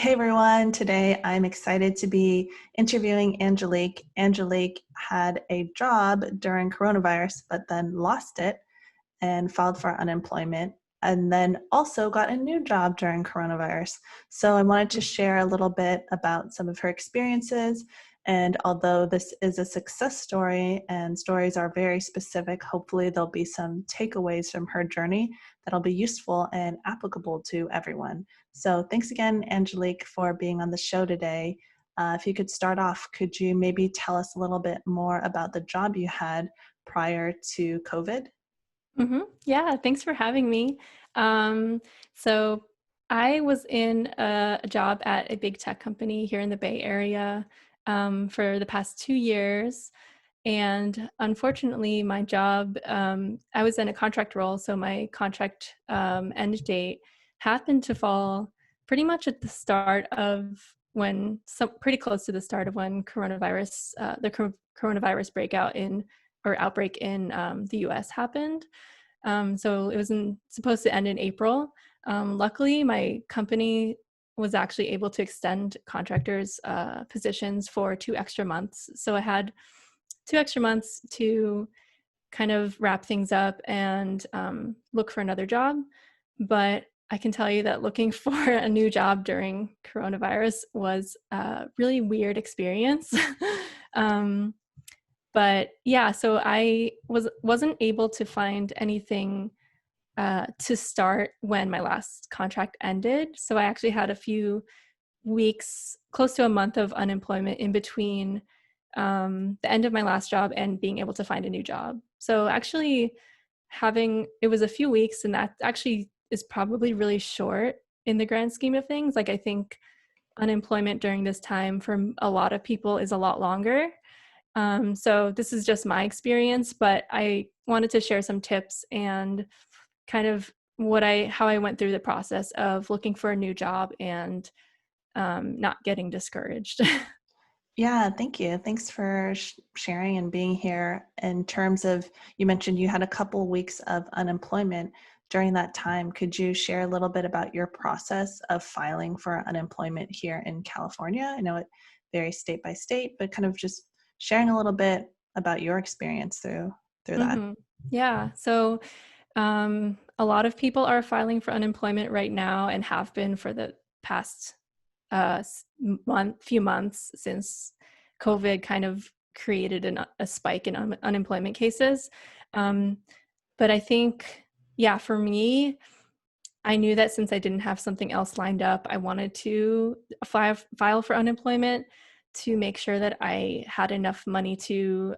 Hey everyone, today I'm excited to be interviewing Angelique. Angelique had a job during coronavirus, but then lost it and filed for unemployment, and then also got a new job during coronavirus. So I wanted to share a little bit about some of her experiences. And although this is a success story and stories are very specific, hopefully there'll be some takeaways from her journey that'll be useful and applicable to everyone. So thanks again, Angelique, for being on the show today. If you could start off, could you maybe tell us a little bit more about the job you had prior to COVID? Yeah, thanks for having me. Um, so I was in a job at a big tech company here in the Bay Area for the past 2 years. And unfortunately, my job, I was in a contract role, so my contract end date happened to fall pretty much at the start of pretty close to the start of when coronavirus breakout in or outbreak in the US happened. So it was supposed to end in April. Luckily, my company was actually able to extend contractors' positions for 2 extra months. So I had 2 extra months to kind of wrap things up and look for another job. But I can tell you that looking for a new job during coronavirus was a really weird experience. um, but yeah, so I wasn't able to find anything to start when my last contract ended. So I actually had a few weeks, close to a month of unemployment in between the end of my last job and being able to find a new job. So actually it was a few weeks, and that actually is probably really short in the grand scheme of things. Like I think unemployment during this time for a lot of people is a lot longer. So this is just my experience, but I wanted to share some tips and kind of how I went through the process of looking for a new job and not getting discouraged. Yeah, thank you. Thanks for sharing and being here. In terms of, you mentioned you had a couple weeks of unemployment during that time. Could you share a little bit about your process of filing for unemployment here in California? I know it varies state by state, but kind of just sharing a little bit about your experience through that. hmm Yeah. So a lot of people are filing for unemployment right now and have been for the past few months since COVID kind of created a spike in unemployment cases. Um, but I think, yeah, for me, I knew that since I didn't have something else lined up, I wanted to file for unemployment to make sure that I had enough money to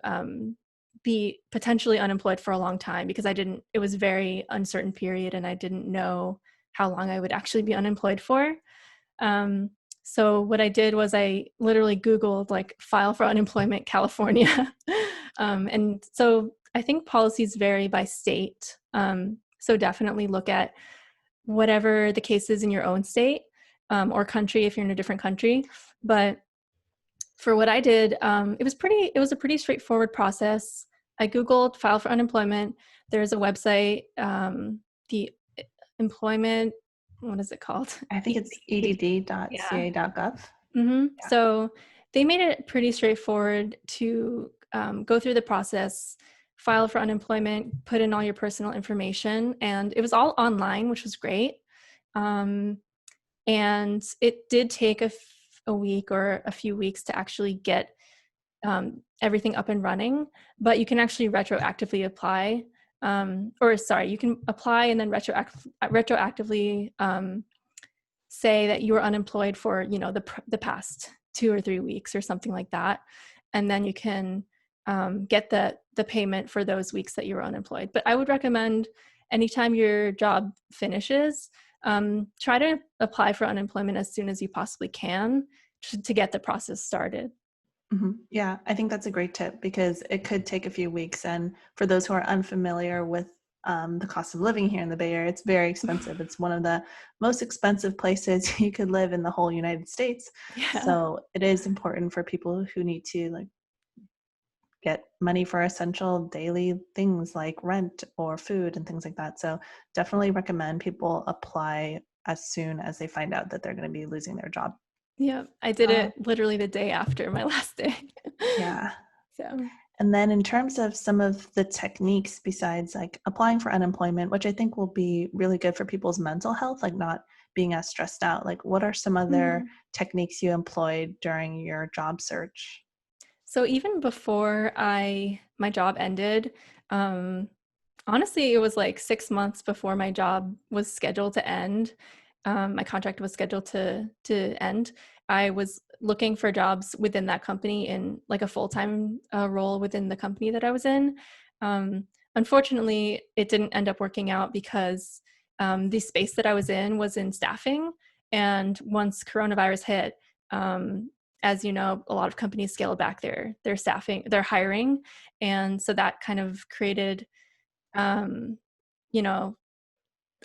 be potentially unemployed for a long time, because it was a very uncertain period and I didn't know how long I would actually be unemployed for. Um, so what I did was I literally Googled like file for unemployment California. And so I think policies vary by state. So definitely look at whatever the case is in your own state or country if you're in a different country. But for what I did, it was a pretty straightforward process. I Googled file for unemployment. There's a website, the employment, what is it called? I think it's Yeah. edd.ca.gov. Yeah. So they made it pretty straightforward to go through the process, file for unemployment, put in all your personal information, and it was all online, which was great. Um, and it did take a week or a few weeks to actually get everything up and running, but you can actually retroactively apply. You can apply and then retroactively say that you were unemployed for the past 2 or 3 weeks or something like that, and then you can get the payment for those weeks that you were unemployed. But I would recommend anytime your job finishes, try to apply for unemployment as soon as you possibly can to get the process started. Yeah, I think that's a great tip because it could take a few weeks. And for those who are unfamiliar with the cost of living here in the Bay Area, it's very expensive. It's one of the most expensive places you could live in the whole United States. Yeah. So it is important for people who need to like get money for essential daily things like rent or food and things like that. So definitely recommend people apply as soon as they find out that they're going to be losing their job. Yeah, I did Uh, it literally the day after my last day. yeah. So, And then in terms of some of the techniques besides like applying for unemployment, which I think will be really good for people's mental health, like not being as stressed out, like what are some other mhm. techniques you employed during your job search? So even before my job ended, honestly, it was like 6 months before my job was scheduled to end. My contract was scheduled to end. I was looking for jobs within that company in like a full-time role within the company that I was in. Um, Unfortunately, it didn't end up working out because the space that I was in was in staffing, and once coronavirus hit, as you know, a lot of companies scaled back their staffing, their hiring, and so that kind of created, um, you know,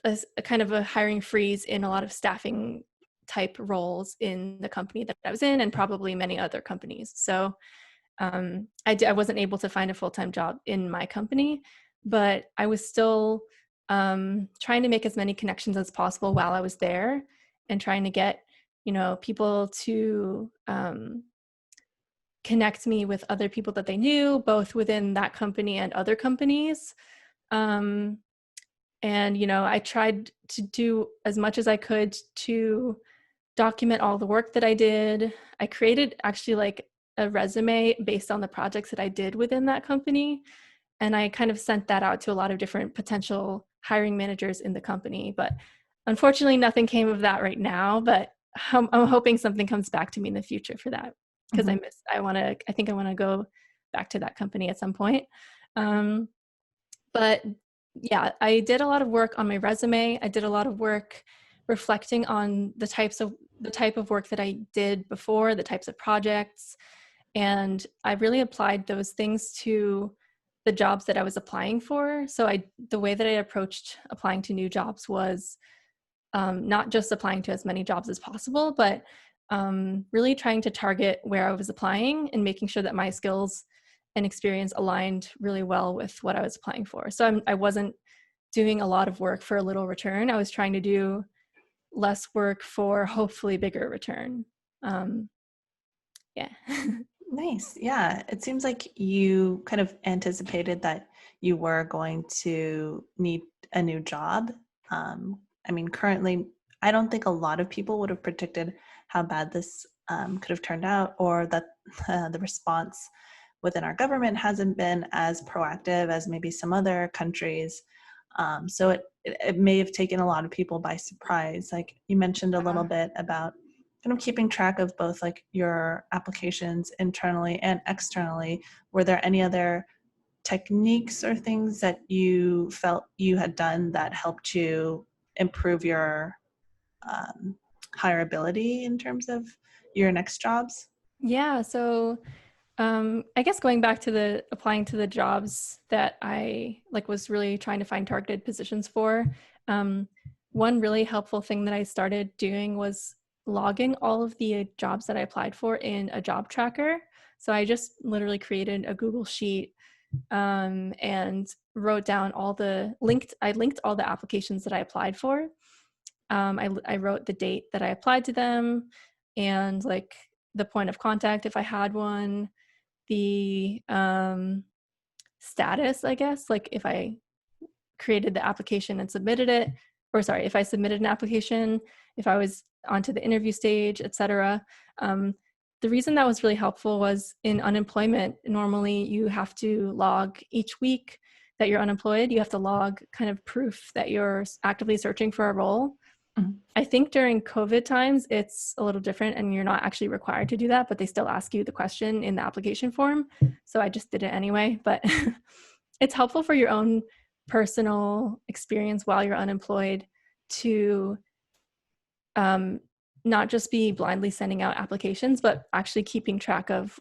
a kind of a hiring freeze in a lot of staffing type roles in the company that I was in, and probably many other companies. So I wasn't able to find a full time job in my company, but I was still trying to make as many connections as possible while I was there, and trying to get people to connect me with other people that they knew, both within that company and other companies. Um, and, I tried to do as much as I could to document all the work that I did. I created actually like a resume based on the projects that I did within that company. And I kind of sent that out to a lot of different potential hiring managers in the company. But unfortunately, nothing came of that right now. But I'm hoping something comes back to me in the future for that, because Mhm. I think I want to go back to that company at some point. Um, but yeah, I did a lot of work on my resume. I did a lot of work reflecting on the type of work that I did before, the types of projects, and I really applied those things to the jobs that I was applying for. So the way that I approached applying to new jobs was not just applying to as many jobs as possible, but really trying to target where I was applying and making sure that my skills and experience aligned really well with what I was applying for. So I wasn't doing a lot of work for a little return. I was trying to do less work for hopefully bigger return. Um, yeah. Nice. Yeah. It seems like you kind of anticipated that you were going to need a new job. I mean, currently, I don't think a lot of people would have predicted how bad this could have turned out, or that the response within our government hasn't been as proactive as maybe some other countries. So it may have taken a lot of people by surprise. Like you mentioned a little bit about kind of keeping track of both like your applications internally and externally. Were there any other techniques or things that you felt you had done that helped you improve your um, hireability in terms of your next jobs? Yeah. So I guess going back to the applying to the jobs that I like was really trying to find targeted positions for. Um, One really helpful thing that I started doing was logging all of the jobs that I applied for in a job tracker. So I just literally created a Google sheet and wrote down I linked all the applications that I applied for. I wrote the date that I applied to them, and like the point of contact if I had one, the status, I guess, like if I created the application and submitted it, or sorry, if I submitted an application, if I was onto the interview stage, etc. The reason that was really helpful was in unemployment, normally you have to log each week that you're unemployed, you have to log kind of proof that you're actively searching for a role. Mhm. I think during COVID times, it's a little different and you're not actually required to do that, but they still ask you the question in the application form. So I just did it anyway. But it's helpful for your own personal experience while you're unemployed to um, not just be blindly sending out applications, but actually keeping track of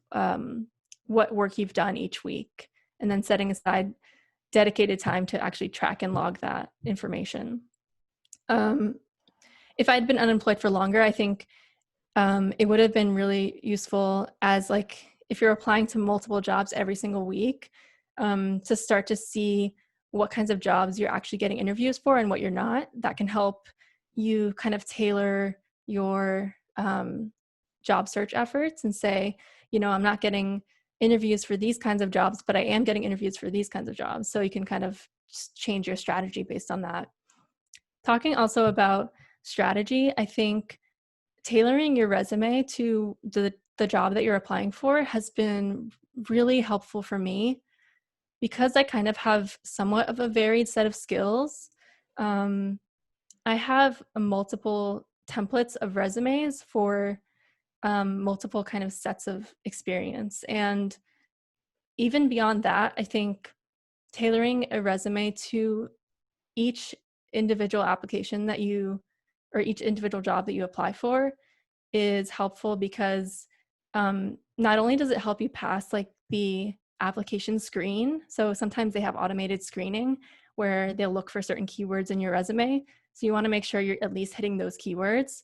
what work you've done each week, and then setting aside dedicated time to actually track and log that information. Um, if I'd been unemployed for longer, I think it would have been really useful as like if you're applying to multiple jobs every single week, to start to see what kinds of jobs you're actually getting interviews for and what you're not. That can help you kind of tailor your job search efforts and say, I'm not getting interviews for these kinds of jobs, but I am getting interviews for these kinds of jobs. So you can kind of just change your strategy based on that. Talking also about strategy, I think tailoring your resume to the job that you're applying for has been really helpful for me because I kind of have somewhat of a varied set of skills. Um, I have multiple templates of resumes for multiple kind of sets of experience. And even beyond that, I think tailoring a resume to each individual application that you or each individual job that you apply for is helpful because not only does it help you pass like the application screen, so sometimes they have automated screening where they'll look for certain keywords in your resume. So you want to make sure you're at least hitting those keywords.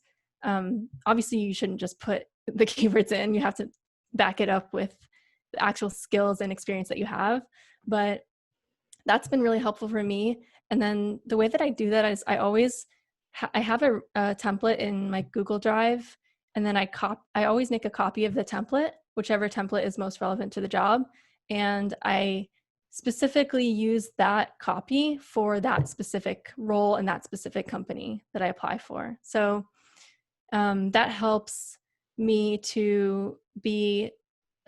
Obviously, you shouldn't just put the keywords in. You have to back it up with the actual skills and experience that you have. But that's been really helpful for me. And then the way that I do that is I always I have a template in my Google Drive, and then I always make a copy of the template, whichever template is most relevant to the job, and I specifically use that copy for that specific role and that specific company that I apply for. So that helps me to be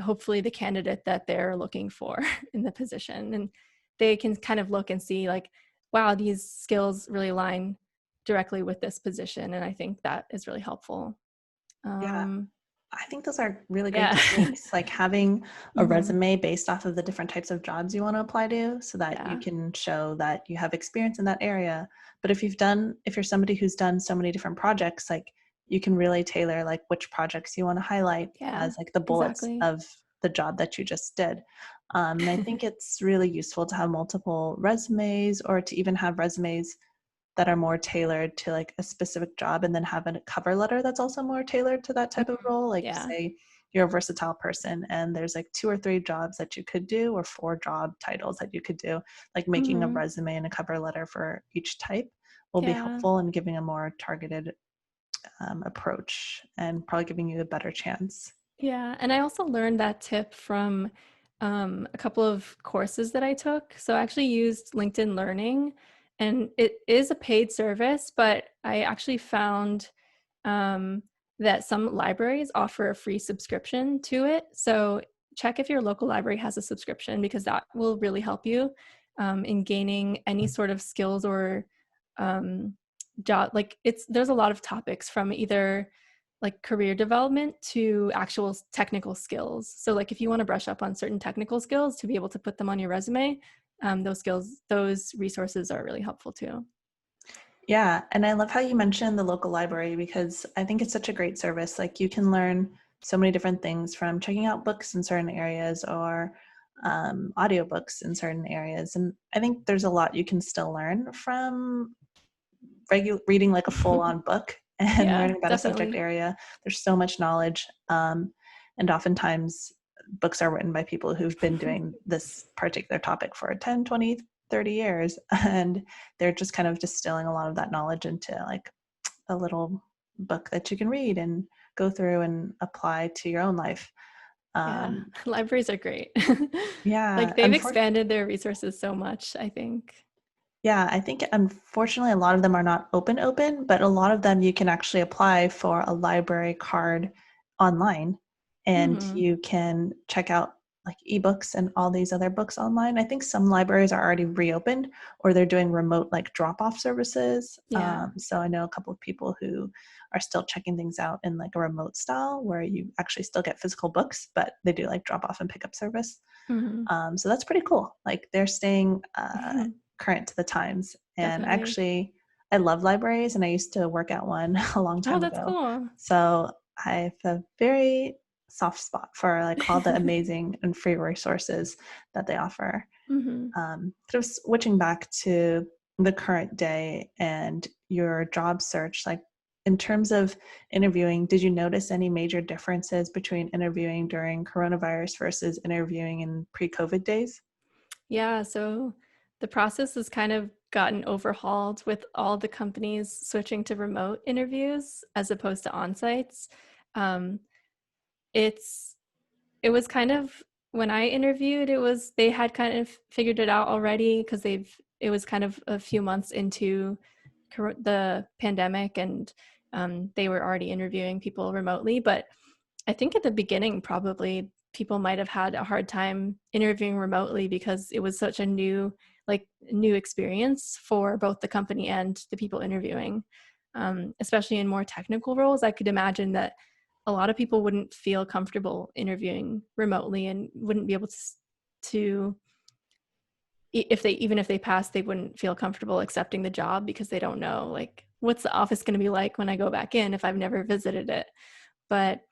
hopefully the candidate that they're looking for in the position. And they can kind of look and see like, wow, these skills really align directly with this position. And I think that is really helpful. Yeah. Um, I think those are really great yeah. techniques, like having a hmm resume based off of the different types of jobs you want to apply to so that you Yeah. can show that you have experience in that area. But if you're somebody who's done so many different projects, like you can really tailor like which projects you want to highlight Yeah. as like the bullets Exactly. of the job that you just did. And I think it's really useful to have multiple resumes or to even have resumes that are more tailored to like a specific job and then have a cover letter that's also more tailored to that type of Mhm. role. Like Yeah. say you're a versatile person and there's like 2 or 3 jobs that you could do or 4 job titles that you could do, like making a hmm resume and a cover letter for each type will be Yeah. helpful in giving a more targeted approach and probably giving you a better chance. Yeah, and I also learned that tip from a couple of courses that I took. So I actually used LinkedIn Learning, and it is a paid service, but I actually found um, that some libraries offer a free subscription to it. So check if your local library has a subscription because that will really help you in gaining any sort of skills or um, job. Like there's a lot of topics from either like career development to actual technical skills. So like if you want to brush up on certain technical skills to be able to put them on your resume, those resources are really helpful too. Yeah, and I love how you mentioned the local library because I think it's such a great service. Like you can learn so many different things from checking out books in certain areas or audiobooks in certain areas. And I think there's a lot you can still learn from reading like a full-on book and Yeah, learning about a subject definitely. area. There's so much knowledge, and oftentimes books are written by people who've been doing this particular topic for 10, 20, 30 years, and they're just kind of distilling a lot of that knowledge into like a little book that you can read and go through and apply to your own life. Yeah, um, libraries are great. yeah, Like they've unfortunately. expanded their resources so much, I think. Yeah, I think unfortunately a lot of them are not open, but a lot of them you can actually apply for a library card online and hmm you can check out like ebooks and all these other books online. I think some libraries are already reopened or they're doing remote like drop-off services. Yeah. So I know a couple of people who are still checking things out in like a remote style where you actually still get physical books, but they do like drop off and pickup service. hmm So that's pretty cool. Like they're staying current to the times. And Definitely. actually, I love libraries, and I used to work at one a long Oh, time that's ago. cool. So I have a very soft spot for like all the amazing and free resources that they offer. hmm Just switching back to the current day and your job search, like in terms of interviewing, did you notice any major differences between interviewing during coronavirus versus interviewing in pre-COVID days? Yeah, so the process is kind of gotten overhauled with all the companies switching to remote interviews as opposed to on-sites. Um, it's it was kind of, when I interviewed, they had kind of figured it out already because it was kind of a few months into the pandemic, and they were already interviewing people remotely. But I think at the beginning, probably people might have had a hard time interviewing remotely because it was such a new experience for both the company and the people interviewing. Especially in more technical roles, I could imagine that a lot of people wouldn't feel comfortable interviewing remotely and wouldn't be able to even if they passed, they wouldn't feel comfortable accepting the job because they don't know, like, what's the office going to be like when I go back in if I've never visited it. But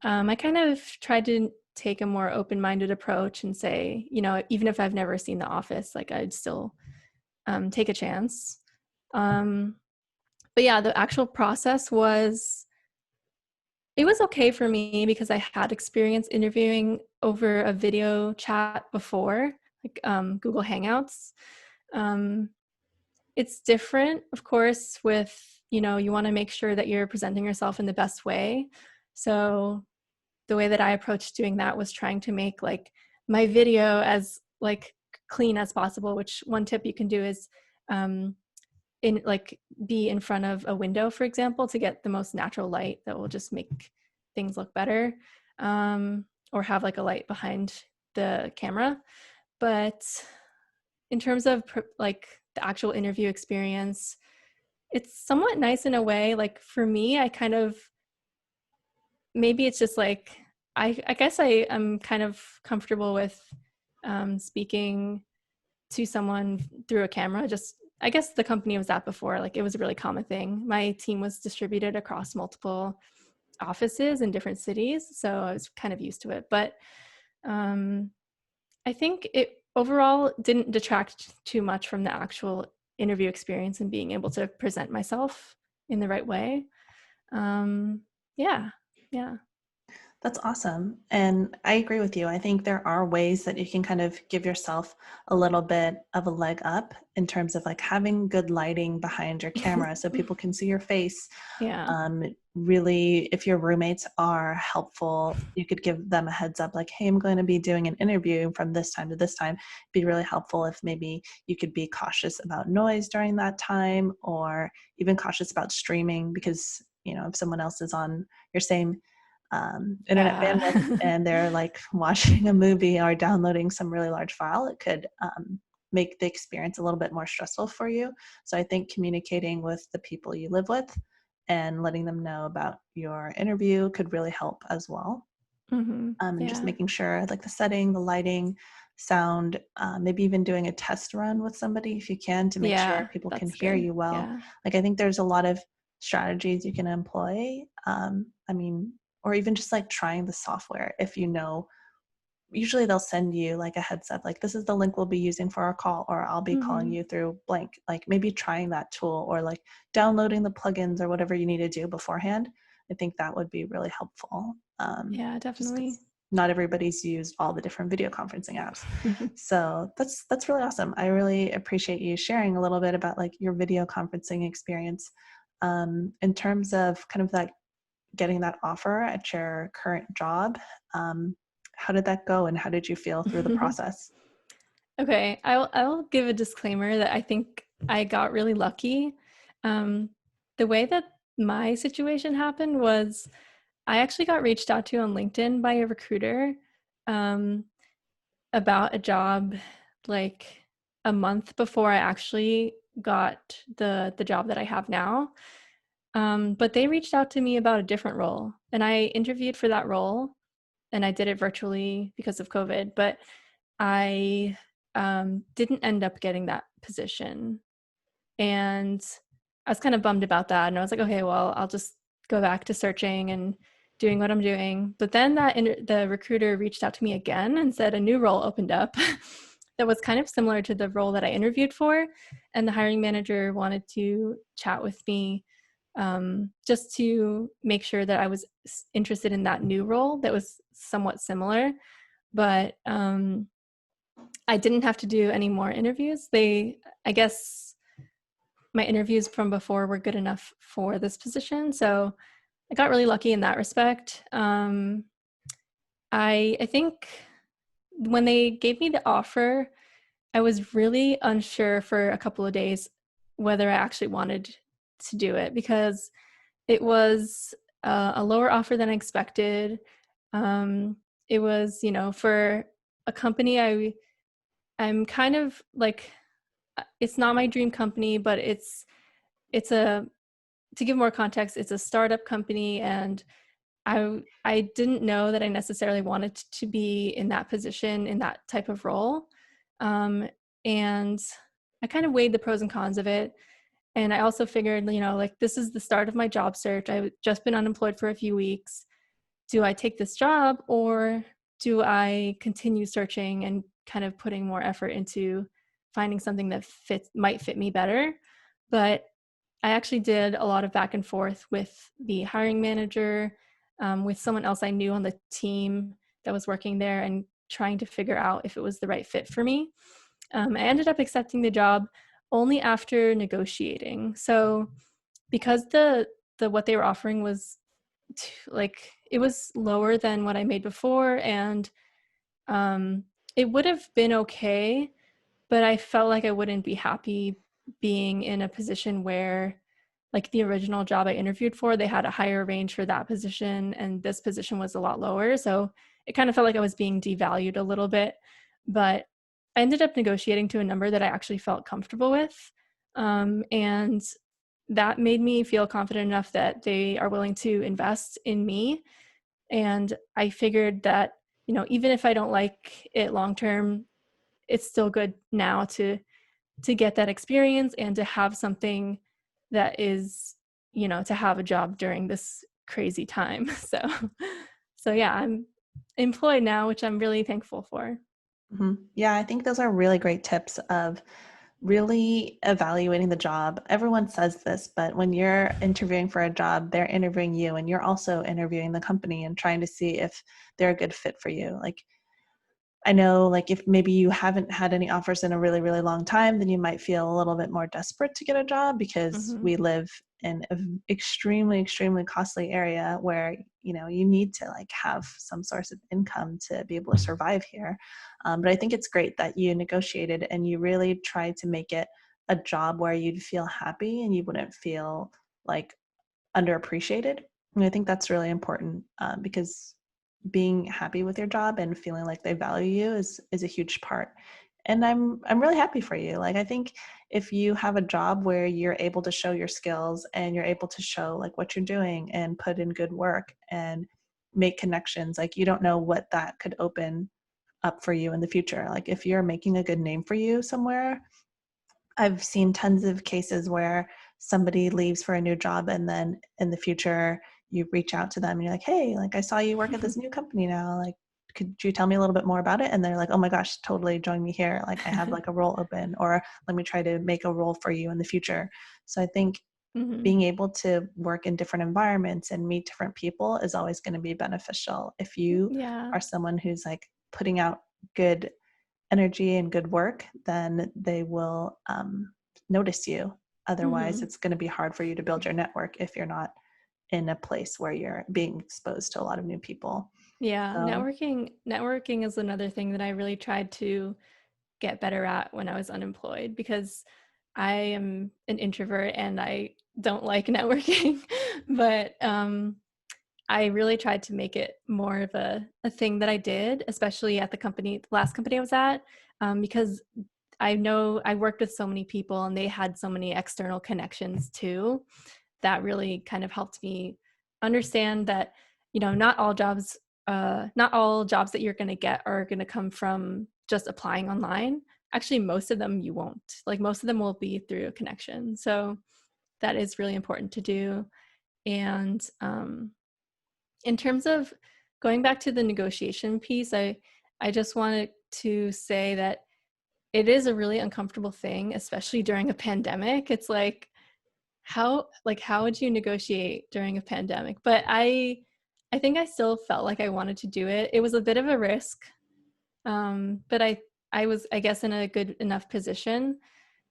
I kind of tried to take a more open-minded approach and say, even if I've never seen the office, like, I'd still take a chance. But yeah, the actual process it was okay for me because I had experience interviewing over a video chat before, like Google Hangouts. Um, it's different, of course, with, you want to make sure that you're presenting yourself in the best way. So the way that I approached doing that was trying to make, like, my video as, like, clean as possible, which one tip you can do is in like be in front of a window, for example, to get the most natural light that will just make things look better, or have like a light behind the camera. But in terms of like the actual interview experience, it's somewhat nice in a way. Like, for me, I kind of, maybe it's just like, I guess I am kind of comfortable with speaking to someone through a camera. Just, I guess the company I was at before, like, it was a really common thing. My team was distributed across multiple offices in different cities, so I was kind of used to it. But I think it overall didn't detract too much from the actual interview experience and being able to present myself in the right way. Yeah, yeah. That's awesome. And I agree with you. I think there are ways that you can kind of give yourself a little bit of a leg up in terms of like having good lighting behind your camera so people can see your face. Yeah. Really, if your roommates are helpful, you could give them a heads up like, hey, I'm going to be doing an interview from this time to this time. It'd be really helpful if maybe you could be cautious about noise during that time, or even cautious about streaming, because, if someone else is on your same internet Yeah. bandwidth and they're like watching a movie or downloading some really large file, it could make the experience a little bit more stressful for you. So I think communicating with the people you live with and letting them know about your interview could really help as well. Mm-hmm. And just Yeah. making sure, like, the setting, the lighting, sound, maybe even doing a test run with somebody if you can, to make sure Yeah, people can that's hear good. you well. Yeah. Like, I think there's a lot of strategies you can employ. Or even just like trying the software. If usually they'll send you like a heads up, like, this is the link we'll be using for our call, or I'll be calling Mm-hmm. you through blank. Like, maybe trying that tool, or like downloading the plugins or whatever you need to do beforehand. I think that would be really helpful. Yeah, Just definitely. because not everybody's used all the different video conferencing apps. So that's really awesome. I really appreciate you sharing a little bit about like your video conferencing experience. In terms of kind of like getting that offer at your current job, how did that go, and how did you feel through the process? Okay, I'll give a disclaimer that I think I got really lucky. Um, the way that my situation happened was I actually got reached out to on LinkedIn by a recruiter um, about a job, like, a month before I actually got the job that I have now. But they reached out to me about a different role, and I interviewed for that role, and I did it virtually because of COVID. But I didn't end up getting that position. And I was kind of bummed about that. And I was like, okay, well, I'll just go back to searching and doing what I'm doing. But then the recruiter reached out to me again and said a new role opened up that was kind of similar to the role that I interviewed for. And the hiring manager wanted to chat with me, just to make sure that I was interested in that new role that was somewhat similar. But I didn't have to do any more interviews. I guess my interviews from before were good enough for this position. So I got really lucky in that respect. I think when they gave me the offer, I was really unsure for a couple of days whether I actually wanted to do it, because it was a lower offer than I expected. Um, it was, for a company I'm kind of like, it's not my dream company, but it's a to give more context, it's a startup company, and I didn't know that I necessarily wanted to be in that position, in that type of role. And I kind of weighed the pros and cons of it. And I also figured, like, this is the start of my job search. I've just been unemployed for a few weeks. Do I take this job, or do I continue searching and kind of putting more effort into finding something that might fit me better? But I actually did a lot of back and forth with the hiring manager, with someone else I knew on the team that was working there, and trying to figure out if it was the right fit for me. I ended up accepting the job only after negotiating. So because the what they were offering was like, it was lower than what I made before, and um, it would have been okay, but I felt like I wouldn't be happy being in a position where, like, the original job I interviewed for, they had a higher range for that position, and this position was a lot lower. So it kind of felt like I was being devalued a little bit. But I ended up negotiating to a number that I actually felt comfortable with. And that made me feel confident enough that they are willing to invest in me. And I figured that, even if I don't like it long term, it's still good now to get that experience and to have something that is, to have a job during this crazy time. So yeah, I'm employed now, which I'm really thankful for. Yeah, I think those are really great tips of really evaluating the job. Everyone says this, but when you're interviewing for a job, they're interviewing you, and you're also interviewing the company and trying to see if they're a good fit for you. Like, I know, like, if maybe you haven't had any offers in a really, really long time, then you might feel a little bit more desperate to get a job, because Hmm. we live in an extremely, extremely costly area where, you need to like have some source of income to be able to survive here. But I think it's great that you negotiated and you really tried to make it a job where you'd feel happy and you wouldn't feel like underappreciated. And I think that's really important, because being happy with your job and feeling like they value you is a huge part. And I'm really happy for you. Like, I think if you have a job where you're able to show your skills and you're able to show like what you're doing and put in good work and make connections, like, you don't know what that could open up for you in the future. Like, if you're making a good name for you somewhere, I've seen tons of cases where somebody leaves for a new job and then in the future you reach out to them and you're like, hey, like, I saw you work at this new company now. Like, could you tell me a little bit more about it? And they're like, oh my gosh, totally, join me here. Like, I have like a role open, or let me try to make a role for you in the future. So I think Hmm. being able to work in different environments and meet different people is always going to be beneficial. If you Yeah. are someone who's like putting out good energy and good work, then they will notice you. Otherwise, Hmm. it's going to be hard for you to build your network if you're not in a place where you're being exposed to a lot of new people. Yeah, So, networking is another thing that I really tried to get better at when I was unemployed, because I am an introvert and I don't like networking. But I really tried to make it more of a thing that I did, especially at the last company I was at, because I know I worked with so many people and they had so many external connections too. That really kind of helped me understand that, not all jobs that you're going to get are going to come from just applying online. Actually, most of them you won't. Like, most of them will be through a connection. So that is really important to do. And in terms of going back to the negotiation piece, I just wanted to say that it is a really uncomfortable thing, especially during a pandemic. It's how would you negotiate during a pandemic? But I think I still felt like I wanted to do it. It was a bit of a risk, but I I was, I guess, in a good enough position.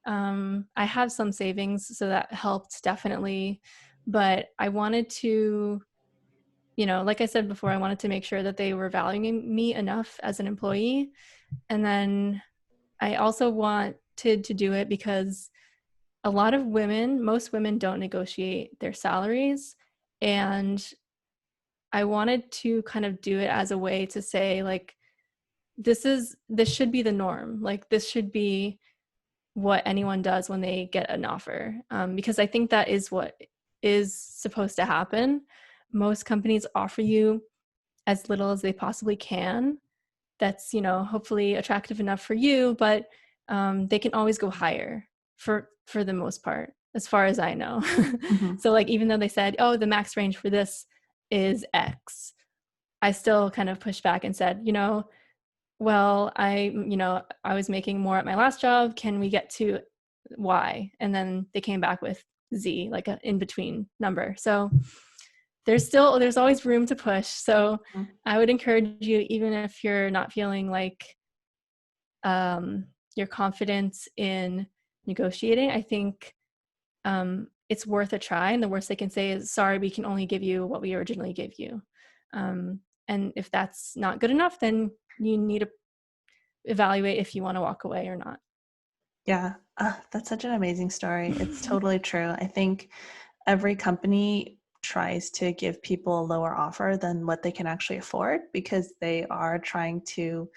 I have some savings, so that helped definitely. But I wanted to, like I said before, I wanted to make sure that they were valuing me enough as an employee. And then I also wanted to do it because a lot of women, most women don't negotiate their salaries. And I wanted to kind of do it as a way to say, like, this should be the norm. Like, this should be what anyone does when they get an offer, because I think that is what is supposed to happen. Most companies offer you as little as they possibly can. That's, hopefully attractive enough for you, but they can always go higher for the most part, as far as I know. Mhm. So like, even though they said, oh, the max range for this is X, I still kind of pushed back and said, well, I was making more at my last job. Can we get to Y? And then they came back with Z, like an in between number. So there's always room to push. So Mhm. I would encourage you, even if you're not feeling like your confidence in negotiating, I think it's worth a try. And the worst they can say is, sorry, we can only give you what we originally gave you. And if that's not good enough, then you need to evaluate if you want to walk away or not. Yeah, that's such an amazing story. It's totally true. I think every company tries to give people a lower offer than what they can actually afford because they are trying to,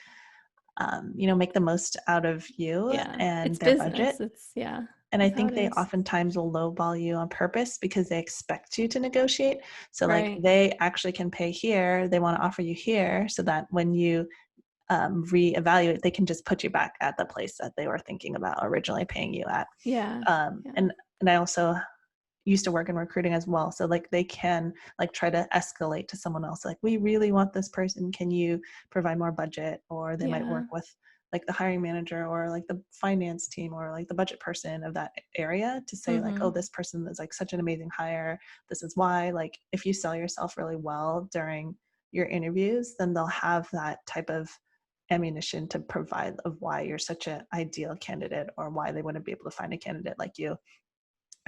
make the most out of you Yeah, and it's their budget. business. Yeah, And I that's how think it they is. oftentimes will lowball you on purpose because they expect you to negotiate. So, like, Right. they actually can pay here, they want to offer you here so that when you reevaluate, they can just put you back at the place that they were thinking about originally paying you at. Yeah. Um, Yeah. and and I also used to work in recruiting as well. So like they can like try to escalate to someone else. Like, we really want this person. Can you provide more budget? Or they might Yeah. work with like the hiring manager or like the finance team or like the budget person of that area to say like, oh, Mm-hmm. this person is like such an amazing hire. This is why. Like, if you sell yourself really well during your interviews, then they'll have that type of ammunition to provide of why you're such an ideal candidate or why they wouldn't be able to find a candidate like you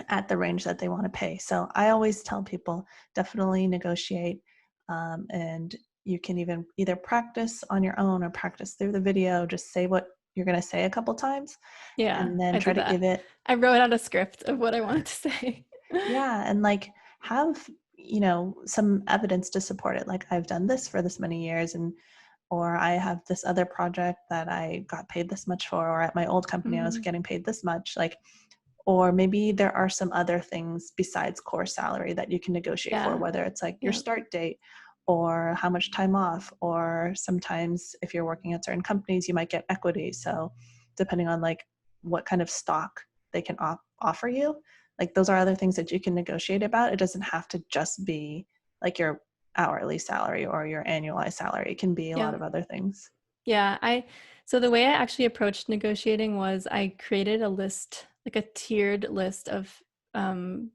at the range that they want to pay. So I always tell people definitely negotiate. And you can even either practice on your own or practice through the video. Just say what you're going to say a couple times Yeah, and then I try did to that. give it, I wrote out a script of what I wanted to say. yeah, and like have, some evidence to support it. Like, I've done this for this many years, and or I have this other project that I got paid this much for, or at my old company I was Mm, getting paid this much. Like, or maybe there are some other things besides core salary that you can negotiate for, yeah. whether it's like your Yeah. start date or how much time off, or sometimes if you're working at certain companies, you might get equity. So depending on like what kind of stock they can offer you, like those are other things that you can negotiate about. It doesn't have to just be like your hourly salary or your annualized salary. It can be a lot Yeah. of other things. Yeah. So the way I actually approached negotiating was I created a list, like a tiered list of um,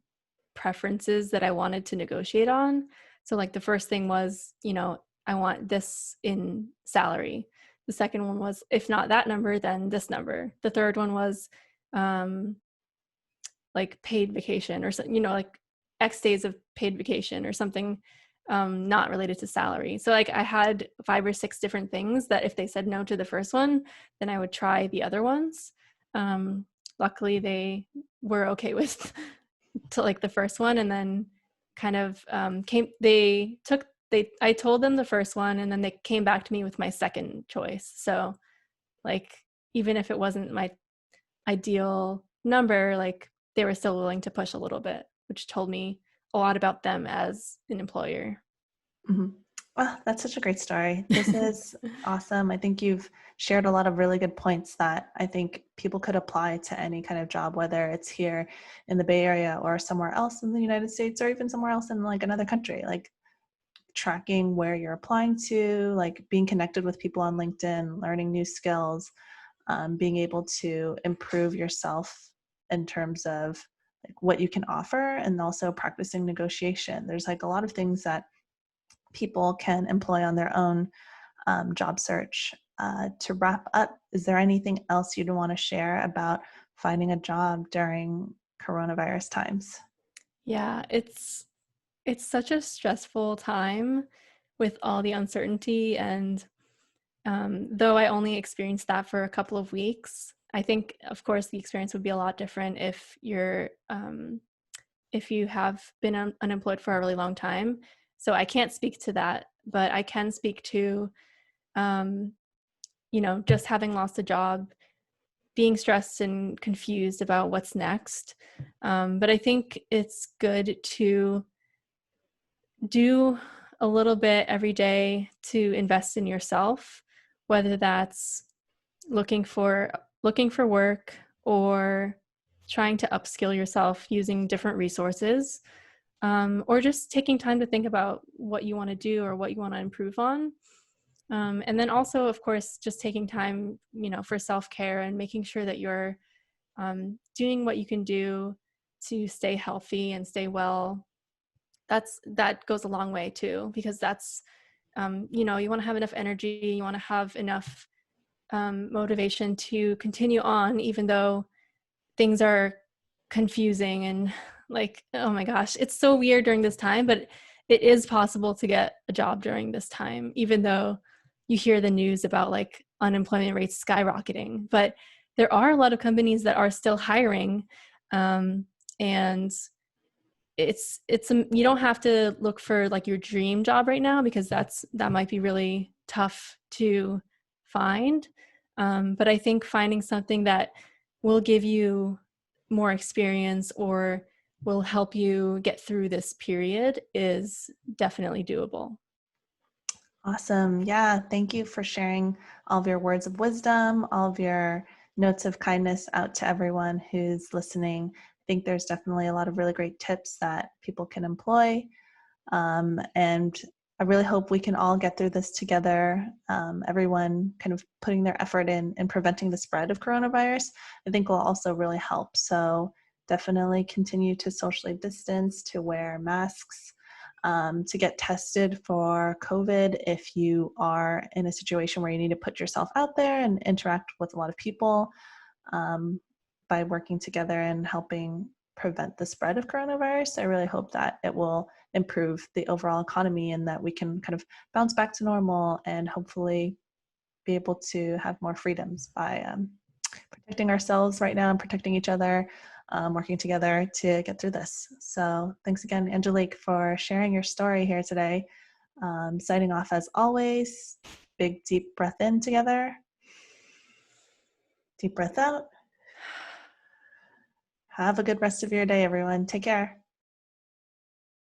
preferences that I wanted to negotiate on. So like the first thing was, I want this in salary. The second one was, if not that number, then this number. The third one was um, like paid vacation or something, like X days of paid vacation or something not related to salary. So like I had 5 or 6 different things that if they said no to the first one, then I would try the other ones. Um, Luckily, they were okay with to like the first one, and then kind of I told them the first one, and then they came back to me with my second choice. So like even if it wasn't my ideal number, like they were still willing to push a little bit, which told me a lot about them as an employer. Mhm. Oh, that's such a great story. This is awesome. I think you've shared a lot of really good points that I think people could apply to any kind of job, whether it's here in the Bay Area or somewhere else in the United States or even somewhere else in like another country. Like, tracking where you're applying to, like being connected with people on LinkedIn, learning new skills, being able to improve yourself in terms of like what you can offer, and also practicing negotiation. There's like a lot of things that people can employ on their own job search to wrap up, is there anything else you'd want to share about finding a job during coronavirus times? Yeah, it's such a stressful time with all the uncertainty, and though I only experienced that for a couple of weeks, I think, of course, the experience would be a lot different if you have been unemployed for a really long time. So I can't speak to that, but I can speak to, um, just having lost a job, being stressed and confused about what's next. But I think it's good to do a little bit every day to invest in yourself, whether that's looking for looking for work or trying to upskill yourself using different resources, or just taking time to think about what you want to do or what you want to improve on. And then also, of course, just taking time, for self-care and making sure that you're doing what you can do to stay healthy and stay well. That goes a long way too, because that's you want to have enough energy, you want to have enough motivation to continue on, even though things are confusing and like, oh my gosh, it's so weird during this time, but it is possible to get a job during this time, even though you hear the news about like unemployment rates skyrocketing. But there are a lot of companies that are still hiring, and you don't have to look for like your dream job right now, because that might be really tough to find. But I think finding something that will give you more experience or will help you get through this period is definitely doable. Awesome. Yeah. Thank you for sharing all of your words of wisdom, all of your notes of kindness out to everyone who's listening. I think there's definitely a lot of really great tips that people can employ. And I really hope we can all get through this together. Everyone kind of putting their effort in preventing the spread of coronavirus, I think will also really help. So definitely continue to socially distance, to wear masks, to get tested for COVID if you are in a situation where you need to put yourself out there and interact with a lot of people, by working together and helping prevent the spread of coronavirus. I really hope that it will improve the overall economy and that we can kind of bounce back to normal and hopefully be able to have more freedoms by protecting ourselves right now and protecting each other, working together to get through this. So thanks again, Angelique, for sharing your story here today. Signing off as always, big deep breath in together, deep breath out. Have a good rest of your day, everyone. Take care.